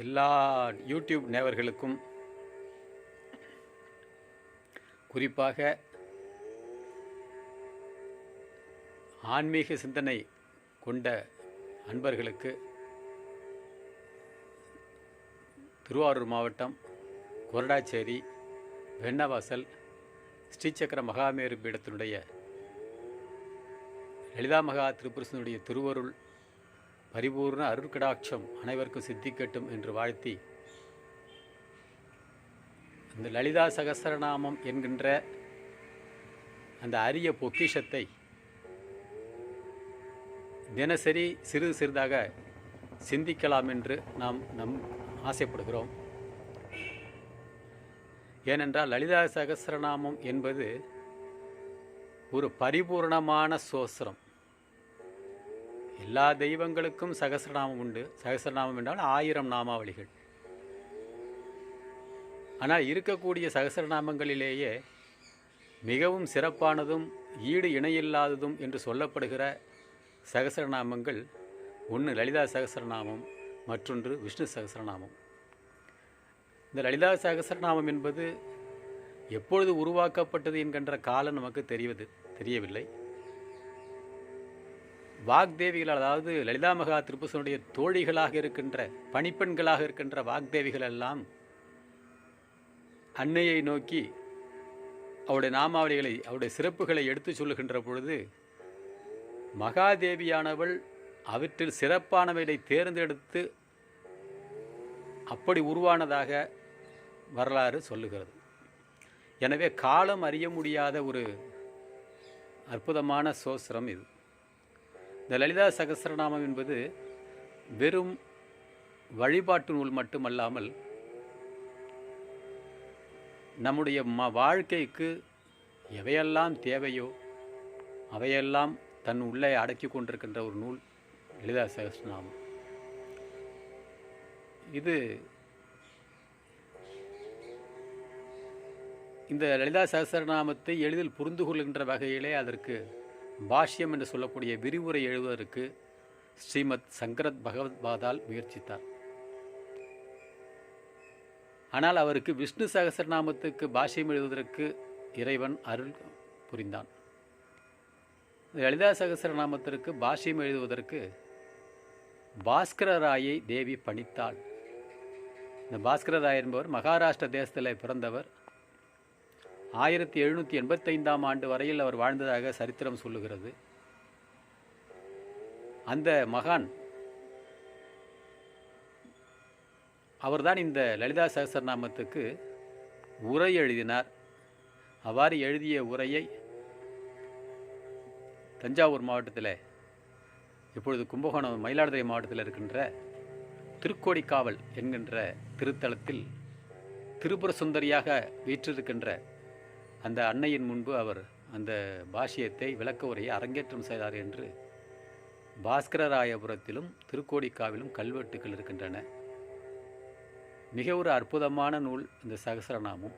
எல்லா யூடியூப் நேயர்களுக்கும் குறிப்பாக ஆன்மீக சிந்தனை கொண்ட அன்பர்களுக்கு திருவாரூர் மாவட்டம் கொரடாச்சேரி வெண்ணவாசல் ஸ்ரீசக்கர மகாமேரு பீடத்தினுடைய லலிதா மகா திருப்புருஷனுடைய திருவருள் பரிபூர்ண அருட்கடாட்சம் அனைவருக்கும் சித்திக்கட்டும் என்று வாழ்த்தி, இந்த லலிதா சகஸ்ரநாமம் என்கின்ற அந்த அரிய பொக்கிஷத்தை தினசரி சிறிது சிறிதாக சிந்திக்கலாம் என்று நாம் ஆசைப்படுகிறோம். ஏனென்றால் லலிதா சகஸ்ரநாமம் என்பது ஒரு பரிபூர்ணமான சோஸ்திரம். எல்லா தெய்வங்களுக்கும் சகஸ்ரநாமம் உண்டு. சகஸ்ரநாமம் என்றால் 1000 நாமாவளிகள். ஆனால் இருக்கக்கூடிய சகஸ்ரநாமங்களிலேயே மிகவும் சிறப்பானதும் ஈடு இணையில்லாததும் என்று சொல்லப்படுகிற சகஸ்ரநாமங்கள் ஒன்று லலிதா சகஸ்ரநாமம், மற்றொன்று விஷ்ணு சகஸ்ரநாமம். இந்த லலிதா சகஸ்ரநாமம் என்பது எப்பொழுது உருவாக்கப்பட்டது என்கின்ற காலம் நமக்கு தெரியவில்லை. வாக்தேவிகள், அதாவது லலிதா மகா திருப்புருஷனுடைய தோழிகளாக இருக்கின்ற பணிப்பெண்களாக இருக்கின்ற வாக்தேவிகள் எல்லாம் அன்னையை நோக்கி அவருடைய நாமாவளிகளை, அவருடைய சிறப்புகளை எடுத்து சொல்லுகின்ற பொழுது மகாதேவியானவள் அவற்றில் சிறப்பானவைகளை தேர்ந்தெடுத்து அப்படி உருவானதாக வரலாறு சொல்லுகிறது. எனவே காலம் அறிய முடியாத ஒரு அற்புதமான சோஸ்திரம் இது. இந்த லலிதா சகஸ்ரநாமம் என்பது வெறும் வழிபாட்டு நூல் மட்டுமல்லாமல் நம்முடைய வாழ்க்கைக்கு எவையெல்லாம் தேவையோ அவையெல்லாம் தன் உள்ளே அடக்கி கொண்டிருக்கின்ற ஒரு நூல் லலிதா சகஸ்ரநாமம். இந்த லலிதா சகஸ்ரநாமத்தை எளிதில் புரிந்து கொள்கின்ற வகையிலே அதற்கு பாஷ்யம் என்று சொல்லக்கூடிய விரிவுரை எழுதுவதற்கு ஸ்ரீமத் சங்கரத் பகவத்பாதால் முயற்சித்தார். ஆனால் அவருக்கு விஷ்ணு சகஸ்ரநாமத்துக்கு பாஷ்யம் எழுதுவதற்கு இறைவன் அருள் புரிந்தான். லலிதா சகஸ்ரநாமத்திற்கு பாஷ்யம் எழுதுவதற்கு பாஸ்கரராயை தேவி பணித்தாள். இந்த பாஸ்கரராய் என்பவர் மகாராஷ்டிர தேசத்தில் பிறந்தவர். 1785ஆம் ஆண்டு வரையில் அவர் வாழ்ந்ததாக சரித்திரம் சொல்லுகிறது. அந்த மகான் அவர்தான் இந்த லலிதா சகஸ்ரநாமத்துக்கு உரை எழுதினார். அவ்வாறு எழுதிய உரையை தஞ்சாவூர் மாவட்டத்தில், இப்பொழுது கும்பகோணம் மயிலாடுதுறை மாவட்டத்தில் இருக்கின்ற திருக்கோடிக்காவல் என்கின்ற திருத்தலத்தில் திரிபுர சுந்தரியாக வீற்றிருக்கின்ற அந்த அன்னையின் முன்பு அவர் அந்த பாஷ்யத்தை, விளக்க உரையை அரங்கேற்றம் செய்தார் என்று பாஸ்கரராயபுரத்திலும் திருக்கோடிக்காவிலும் கல்வெட்டுக்கள் இருக்கின்றன. மிக ஒரு அற்புதமான நூல் இந்த சகஸ்ரநாமம்.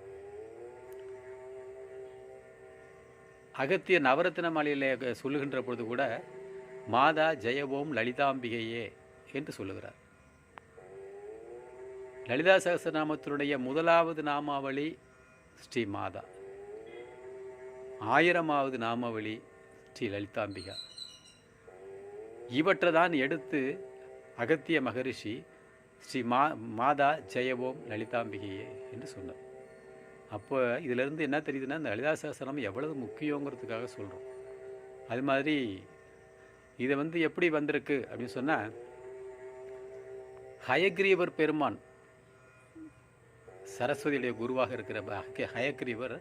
அகத்திய நவரத்ன மாலையிலே சொல்லுகின்ற பொழுது கூட மாதா ஜெயவோம் லலிதாம்பிகையே என்று சொல்லுகிறார். லலிதா சகஸ்ரநாமத்தினுடைய முதலாவது நாமாவளி ஸ்ரீ மாதா, 1000வது நாமாவளி ஸ்ரீ லலிதாம்பிகா. இவற்றை தான் எடுத்து அகத்திய மகரிஷி ஸ்ரீ மாதா ஜெயவோம் லலிதாம்பிகையே என்று சொன்னார். அப்போ இதிலிருந்து என்ன தெரியுதுன்னா, இந்த லலிதா சகஸ்ரநாமம் எவ்வளவு முக்கியங்கிறதுக்காக சொல்கிறோம். அது மாதிரி இதை எப்படி வந்திருக்கு அப்படின்னு சொன்னால், ஹயக்ரீவர் பெருமான், சரஸ்வதியுடைய குருவாக இருக்கிற ஹயக்ரீவர்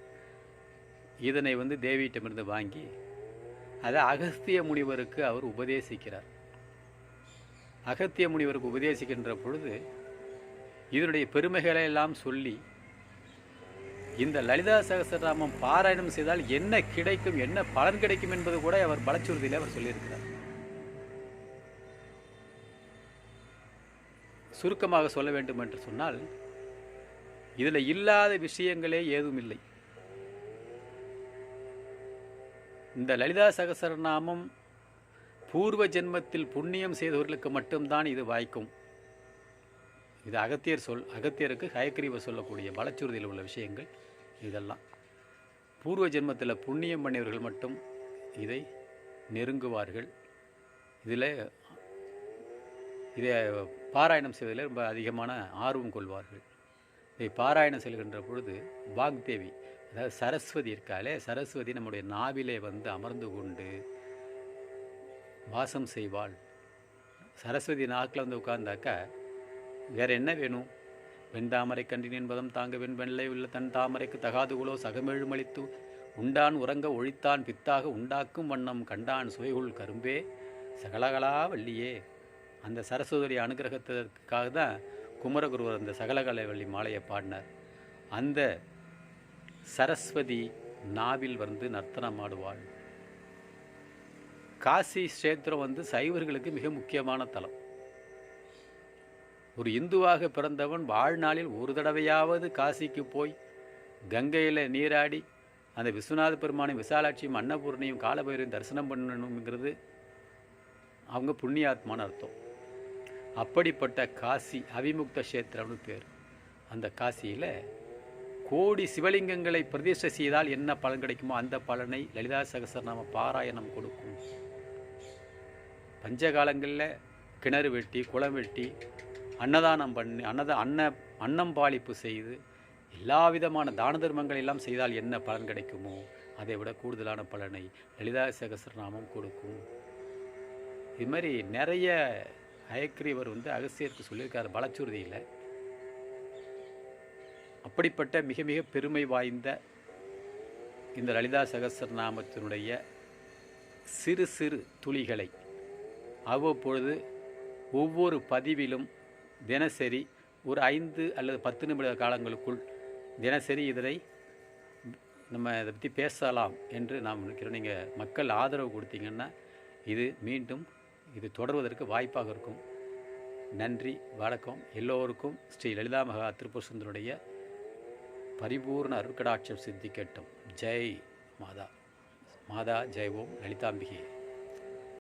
இதனை தேவியிடமிருந்து வாங்கி அதை அகஸ்திய முனிவருக்கு அவர் உபதேசிக்கிறார். அகத்திய முனிவருக்கு உபதேசிக்கின்ற பொழுது இதனுடைய பெருமைகளை எல்லாம் சொல்லி, இந்த லலிதா சகஸ்ரநாமம் பாராயணம் செய்தால் என்ன கிடைக்கும், என்ன பலன் கிடைக்கும் என்பது கூட அவர் பலச்சுறுதியில் அவர் சொல்லியிருக்கிறார். சுருக்கமாக சொல்ல வேண்டும் என்று சொன்னால், இதில் இல்லாத விஷயங்களே ஏதும் இல்லை. இந்த லலிதா சகஸ்ரநாமம் பூர்வ ஜென்மத்தில் புண்ணியம் செய்தவர்களுக்கு மட்டும்தான் இது வாய்க்கும் இது அகத்தியர் சொல். அகத்தியருக்கு ஹயக்ரீவர் சொல்லக்கூடிய பலச்சுறுதியில் உள்ள விஷயங்கள் இதெல்லாம். பூர்வ ஜென்மத்தில் புண்ணியம் பண்ணியவர்கள் மட்டும் இதை நெருங்குவார்கள். இதை பாராயணம் செய்வதில் ரொம்ப அதிகமான ஆர்வம் கொள்வார்கள். இதை பாராயணம் செல்கின்ற பொழுது வாக்தேவி, அதாவது சரஸ்வதி இருக்காளே, சரஸ்வதி நம்முடைய நாவிலே வந்து அமர்ந்து கொண்டு வாசம் செய்வாள். சரஸ்வதி நாக்கில் வந்து உட்கார்ந்தாக்கா வேறு என்ன வேணும்? வெண்தாமரை கண்டின் என்பதும் தாங்க வெண்வெள்ளை உள்ள தன் தாமரைக்கு தகாதுகுலோ சகமெழுமளித்து உண்டான் உறங்க ஒழித்தான் பித்தாக உண்டாக்கும் வண்ணம் கண்டான் சுவைகுள் கரும்பே சகலகலா வள்ளியே. அந்த சரஸ்வதி அனுகிரகத்திற்காக தான் குமரகுருவர் அந்த சகலகலை வள்ளி மாலையை பாடினார். அந்த சரஸ்வதி நாவில் வந்து நர்த்தனம் ஆடுவாள். காசி கஷேத்திரம் வந்து சைவர்களுக்கு மிக முக்கியமான தலம். ஒரு இந்துவாக பிறந்தவன் வாழ்நாளில் ஒரு தடவையாவது காசிக்கு போய் கங்கையில் நீராடி அந்த விஸ்வநாத பெருமானையும் விசாலாட்சியும் அன்னபூர்ணியும் காலபைரவையும் தரிசனம் பண்ணணுங்கிறது அவங்க புண்ணியாத்மான்னு அர்த்தம். அப்படிப்பட்ட காசி அவிமுக்த கஷேத்திரம்னு பேர். அந்த காசியில் கோடி சிவலிங்கங்களை பிரதிஷ்டை செய்தால் என்ன பலன் கிடைக்குமோ அந்த பலனை லலிதா சகஸ்ரநாம பாராயணம் கொடுக்கும். பஞ்சகாலங்களில் கிணறு வெட்டி குளம் வெட்டி அன்னதானம் பண்ணி அன்னம் பாலிப்பு செய்து எல்லா விதமான தான தர்மங்கள் எல்லாம் செய்தால் என்ன பலன் கிடைக்குமோ அதை விட கூடுதலான பலனை லலிதா சகஸ்ரநாமம் கொடுக்கும். இது மாதிரி நிறைய ஹயக்ரீவர் வந்து அகஸ்தியருக்கு சொல்லியிருக்கார் பலச்சுறுதியில். அப்படிப்பட்ட மிக மிக பெருமை வாய்ந்த இந்த லலிதா சகஸ்ரநாமத்தினுடைய சிறு சிறு துளிகளை அவ்வப்பொழுது ஒவ்வொரு பதிவிலும் தினசரி ஒரு 5 அல்லது 10 நிமிட காலங்களுக்குள் தினசரி இதனை நம்ம இதை பற்றி பேசலாம் என்று நாம் நினைக்கிறோம். நீங்கள் மக்கள் ஆதரவு கொடுத்தீங்கன்னா இது தொடர்வதற்கு வாய்ப்பாக இருக்கும். நன்றி, வணக்கம். எல்லோருக்கும் ஸ்ரீ லலிதா மகா திருப்புர சுந்தரனுடைய பரிபூர்ண அருட்கடாட்சம் சித்திக்கட்டும். ஜெய் மாதா. மாதா ஜெய் ஓம் லலிதாம்பிகே.